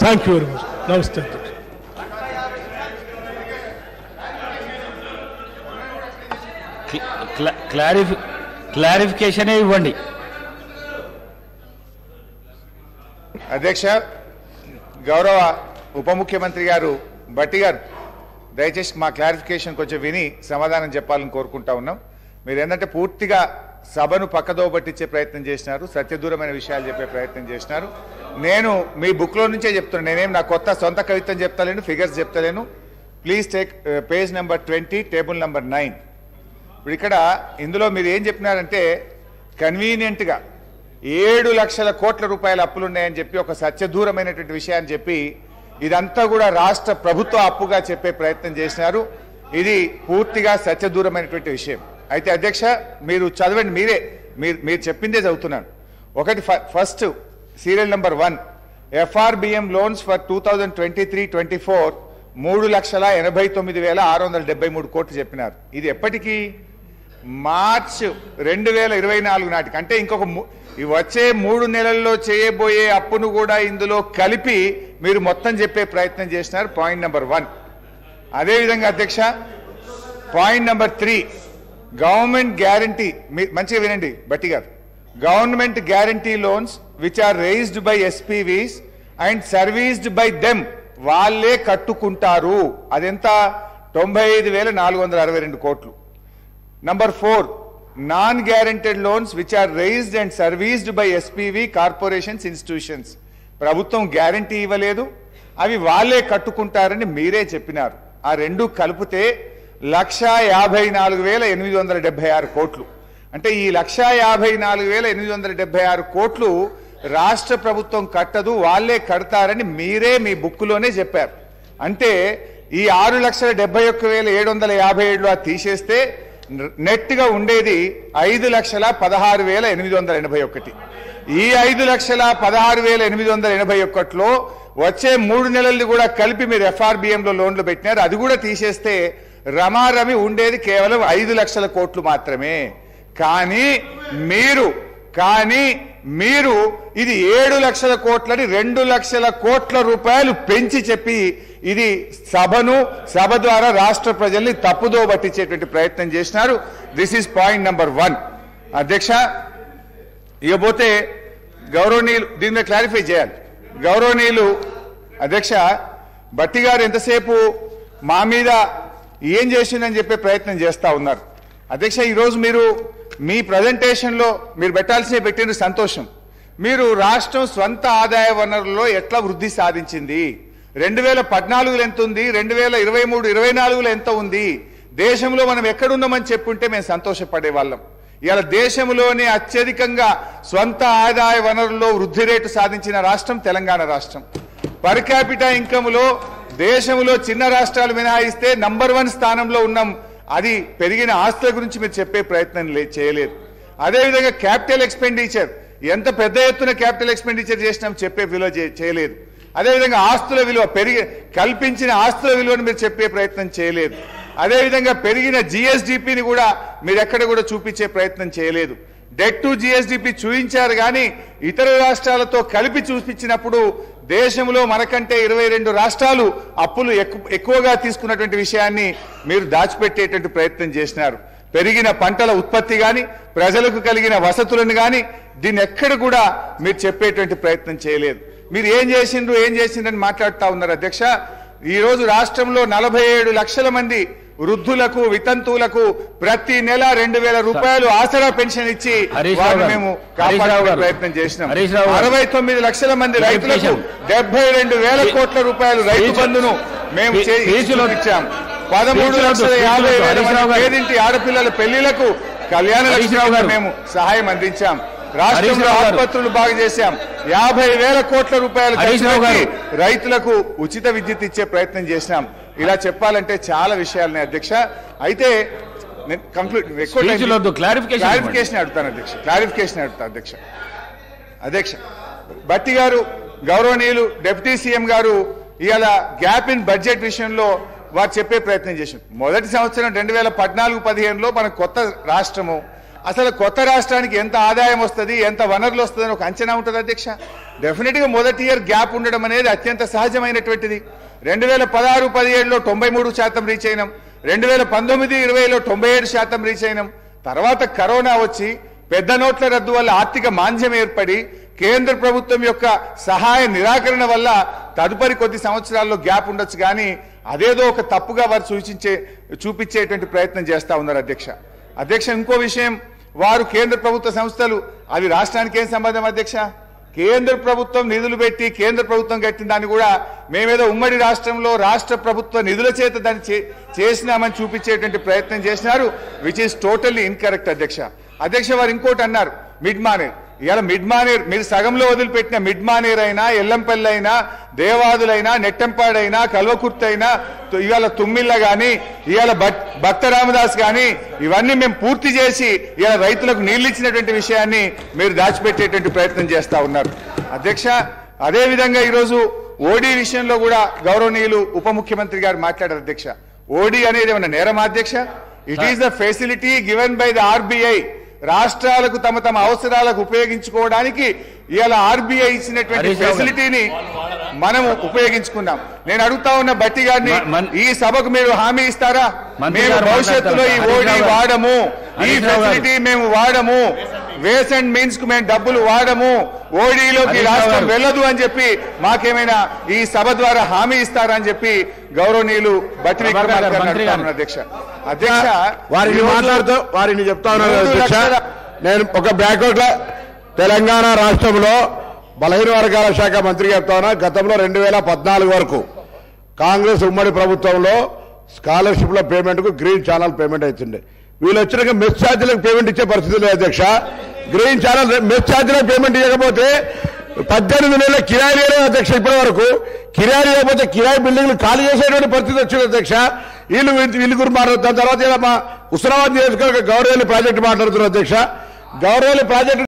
Thank you very much. నమస్తే. Clarification ఇవ్వండి అధ్యక్ష. గౌరవ ఉప ముఖ్యమంత్రి గారు భట్టి గారు దయచేసి మా క్లారిఫికేషన్ కొంచెం విని సమాధానం చెప్పాలని కోరుకుంటా ఉన్నాం. మీరు ఏంటంటే పూర్తిగా సభను పక్కదో పట్టించే ప్రయత్నం చేసినారు, సత్యదూరమైన విషయాలు చెప్పే ప్రయత్నం చేసినారు. నేను మీ బుక్లో నుంచే చెప్తున్నాను, నేనేం నా కొత్త సొంత కవిత్వం చెప్తలేను, ఫిగర్స్ చెప్తలేను. Please take page number 20 table number 9. ఇప్పుడు ఇక్కడ ఇందులో మీరు ఏం చెప్పినారంటే కన్వీనియంట్గా 7 లక్షల కోట్ల రూపాయల అప్పులున్నాయని చెప్పి ఒక సత్యదూరమైనటువంటి విషయాన్ని చెప్పి ఇదంతా కూడా రాష్ట్ర ప్రభుత్వ అప్పుగా చెప్పే ప్రయత్నం చేసినారు. ఇది పూర్తిగా సత్యదూరమైనటువంటి విషయం. అయితే అధ్యక్ష మీరు చదవండి, మీరు చెప్పిందే చదువుతున్నాను. ఒకటి first serial number 1 FRBM loans for 2023-24 3,89,673 కోట్లు చెప్పినారు. ఇది ఎప్పటికీ మార్చ్ 2024 నాటికి, అంటే ఇంకొక వచ్చే 3 నెలల్లో చేయబోయే అప్పును కూడా ఇందులో కలిపి మీరు మొత్తం చెప్పే ప్రయత్నం చేసినారు. Point number 1. అదేవిధంగా అధ్యక్ష పాయింట్ నెంబర్ 3 గవర్నమెంట్ గ్యారంటీ, మంచిగా వినండి Bhatti garu, government guarantee loans which are raised by SPVs and serviced by them, వాళ్ళే కట్టుకుంటారు. అదెంత? 95,462 కోట్లు. Number 4 non guaranteed loans which are raised and serviced by SPV corporations institutions, ప్రభుత్వం guarantee ఇవ్వలేదు, అవి వాళ్ళే కట్టుకుంటారని మీరే చెప్పినారు. ఆ రెండు కలిపితే 1,54,876 కోట్లు. అంటే ఈ 1,54,876 కోట్లు రాష్ట్ర ప్రభుత్వం కట్టదు, వాళ్ళే కడతారని మీరే మీ బుక్లోనే చెప్పారు. అంటే ఈ 6,71,757 తీసేస్తే నెట్ గా ఉండేది 5,16,881. ఈ 5,16,881లో వచ్చే 3 నెలలు కూడా కలిపి మీరు FRBM లో లోన్లు పెట్టినారు. అది కూడా తీసేస్తే రమారమి ఉండేది కేవలం 5 లక్షల కోట్లు మాత్రమే. కానీ మీరు ఇది 7 లక్షల కోట్లని 2 లక్షల కోట్ల రూపాయలు పెంచి చెప్పి ఇది సభ ద్వారా రాష్ట్ర ప్రజల్ని తప్పుదో పట్టించేటువంటి ప్రయత్నం చేసినారు. This is point number 1. అధ్యక్ష ఇకపోతే గౌరవనీయులు దీని మీద క్లారిఫై చేయాలి. గౌరవనీయులు అధ్యక్ష భట్టి గారు ఎంతసేపు మా మీద ఏం చేసిందని చెప్పే ప్రయత్నం చేస్తా ఉన్నారు. అధ్యక్ష ఈరోజు మీరు మీ ప్రజెంటేషన్లో మీరు పెట్టిన సంతోషం. మీరు రాష్ట్రం స్వంత ఆదాయ వనరుల్లో ఎట్లా వృద్ధి సాధించింది, 2014లో ఎంత ఉంది, 2023-24లో ఎంత ఉంది, దేశంలో మనం ఎక్కడున్నామని చెప్పుంటే మేము సంతోషపడే వాళ్ళం. ఇవాళ దేశంలోనే అత్యధికంగా స్వంత ఆదాయ వనరుల్లో వృద్ధి రేటు సాధించిన రాష్ట్రం తెలంగాణ రాష్ట్రం. పర్ క్యాపిటా ఇన్కమ్లో దేశంలో చిన్న రాష్ట్రాలు మినహాయిస్తే నంబర్ 1 స్థానంలో ఉన్నాం. అది పెరిగిన ఆస్తుల గురించి మీరు చెప్పే ప్రయత్నం చేయలేదు. అదేవిధంగా క్యాపిటల్ ఎక్స్పెండిచర్, ఎంత పెద్ద ఎత్తున క్యాపిటల్ ఎక్స్పెండిచర్ చేసినాం చెప్పే విలువ చేయలేదు. అదేవిధంగా ఆస్తుల విలువ కల్పించిన ఆస్తుల విలువను మీరు చెప్పే ప్రయత్నం చేయలేదు. అదేవిధంగా పెరిగిన జిఎస్డిపిని కూడా మీరు ఎక్కడ కూడా చూపించే ప్రయత్నం చేయలేదు. డెట్ టు జిఎస్డిపి చూపించారు కానీ ఇతర రాష్ట్రాలతో కలిపి చూపించినప్పుడు దేశంలో మనకంటే 22 రాష్ట్రాలు అప్పులు ఎక్కువగా తీసుకున్నటువంటి విషయాన్ని మీరు దాచిపెట్టేటువంటి ప్రయత్నం చేసినారు. పెరిగిన పంటల ఉత్పత్తి కానీ ప్రజలకు కలిగిన వసతులను కానీ దీన్ని ఎక్కడ కూడా మీరు చెప్పేటువంటి ప్రయత్నం చేయలేదు. మీరు ఏం చేసిండ్రని మాట్లాడుతూ ఉన్నారు. అధ్యక్ష ఈ రోజు రాష్ట్రంలో 47 లక్షల మంది వృద్ధులకు వితంతువులకు ప్రతి నెల 2,000 రూపాయలు ఆసరా పెన్షన్ ఇచ్చి వారిని మేము కాపాడే ప్రయత్నం చేసినాం. 69 లక్షల మంది రైతులకు 72,000 కోట్ల రూపాయలు రైతు బంధును మేము ఇచ్చాం. 13,50,000 పేదింటి ఆడపిల్లల పెళ్లిలకు కళ్యాణ లక్ష్మి మేము సహాయం అందించాం. రాష్ట్రంలో ఆసుపత్రులు బాగు చేశాం. 50,000 కోట్ల రూపాయలు రైతులకు ఉచిత విద్యుత్ ఇచ్చే ప్రయత్నం చేసినాం. ఇలా చెప్పాలంటే చాలా విషయాలున్నాయి అధ్యక్ష. అయితే క్లారిఫికేషన్ అడుగుతాను అధ్యక్ష. భట్టి గారు గౌరవనీయులు డిప్యూటీ సీఎం గారు ఇవాళ గ్యాప్ ఇన్ బడ్జెట్ విషయంలో వారు చెప్పే ప్రయత్నం చేశారు. మొదటి సంవత్సరం 2014-15లో మన కొత్త రాష్ట్రము, అసలు కొత్త రాష్ట్రానికి ఎంత ఆదాయం వస్తుంది, ఎంత వనరులు వస్తుందని ఒక అంచనా ఉంటుంది అధ్యక్ష. డెఫినెట్గా మొదటి ఇయర్ గ్యాప్ ఉండడం అనేది అత్యంత సహజమైనటువంటిది. 2016-17లో 93% రీచ్ అయినాం, 2019-20లో 97% రీచ్ అయినాం. తర్వాత కరోనా వచ్చి పెద్ద నోట్ల రద్దు వల్ల ఆర్థిక మాంద్యం ఏర్పడి కేంద్ర ప్రభుత్వం యొక్క సహాయ నిరాకరణ వల్ల తదుపరి కొద్ది సంవత్సరాల్లో గ్యాప్ ఉండొచ్చు. కానీ అదేదో ఒక తప్పుగా వారు చూపించేటువంటి ప్రయత్నం చేస్తా ఉన్నారు అధ్యక్ష. ఇంకో విషయం, వారు కేంద్ర ప్రభుత్వ సంస్థలు అవి రాష్ట్రానికి ఏం సంబంధం అధ్యక్ష? కేంద్ర ప్రభుత్వం నిధులు పెట్టి కేంద్ర ప్రభుత్వం కట్టిన దాన్ని కూడా మేమేదో ఉమ్మడి రాష్ట్రంలో రాష్ట్ర ప్రభుత్వ నిధుల చేత దాన్ని చేసినామని చూపించేటువంటి ప్రయత్నం చేసినారు, విచ్ ఈస్ టోటల్లీ ఇన్కరెక్ట్ అధ్యక్ష. వారు ఇంకోటి అన్నారు, మిడ్ మానేర్. ఇవాళ మిడ్ మానేర్ మీరు సగంలో వదిలిపెట్టిన మిడ్ మానేర్ అయినా, ఎల్లంపల్లి అయినా, దేవాదులైనా, నెట్టంపాడైనా, కల్వకుర్తి అయినా, ఇవాళ తుమ్మిళ్ళ కానీ, ఇవాళ భక్త రామదాస్ కానీ ఇవన్నీ మేము పూర్తి చేసి ఇవాళ రైతులకు నీళ్లు ఇచ్చినటువంటి విషయాన్ని మీరు దాచిపెట్టేటువంటి ప్రయత్నం చేస్తా ఉన్నారు అధ్యక్ష. అదేవిధంగా ఈరోజు ఓడీ విషయంలో కూడా గౌరవనీయులు ఉప ముఖ్యమంత్రి గారు మాట్లాడారు అధ్యక్ష. ఓడీ అనేది ఏమన్నా నేరమా అధ్యక్ష? It is the facility given by the RBI. రాష్ట్రాలకు తమ అవసరాలకు ఉపయోగించుకోవడానికి ఇవాళ ఆర్బీఐ ఇచ్చినటువంటి ఫెసిలిటీని మనం ఉపయోగించుకున్నాం. నేను అడుగుతా ఉన్న బట్టి గారిని, ఈ సభకు మీరు హామీ ఇస్తారా? మేము భవిష్యత్తులో ఈ ఓడీ వాడము, ఈ ఫెసిలిటీ మేము వాడము, వేస్ అండ్ మీన్స్ కు మేము డబ్బులు వాడము, ఓడీలోకి రాష్ట్రం వెళ్ళదు అని చెప్పి మాకేమైనా ఈ సభ ద్వారా హామీ ఇస్తారా అని చెప్పి గౌరవనీయులు బట్టి విక్రమార్క అధ్యక్ష వారిని మాట్లాడుతూ వారిని చెప్తా ఉన్నాను అధ్యక్ష. నేను ఒక బ్యాక్వర్డ్ తెలంగాణ రాష్ట్రంలో బలహీన వర్గాల శాఖ మంత్రి చెప్తా ఉన్నా. గతంలో 2014 వరకు కాంగ్రెస్ ఉమ్మడి ప్రభుత్వంలో స్కాలర్షిప్ లో పేమెంట్ కు గ్రీన్ ఛానల్ పేమెంట్ అవుతుండే. వీళ్ళు వచ్చినాక మెస్ ఛార్జీలకు పేమెంట్ ఇచ్చే పరిస్థితి లేదు అధ్యక్ష. గ్రీన్ ఛానల్ మెస్ ఛార్జీలకు పేమెంట్ ఇవ్వకపోతే 18 నెలల కిరాయి లేదు అధ్యక్ష. ఇప్పటి వరకు కిరాయి లేకపోతే కిరాయి బిల్డింగ్లు ఖాళీ చేసేటువంటి పరిస్థితి వచ్చింది అధ్యక్ష. వీళ్ళు గురించి మాట్లాడుతారు. తర్వాత మా హుస్నాబాద్ నియోజకవర్గ గౌరవేలి ప్రాజెక్టు మాట్లాడుతున్నారు అధ్యక్ష. గౌరవేలి ప్రాజెక్టు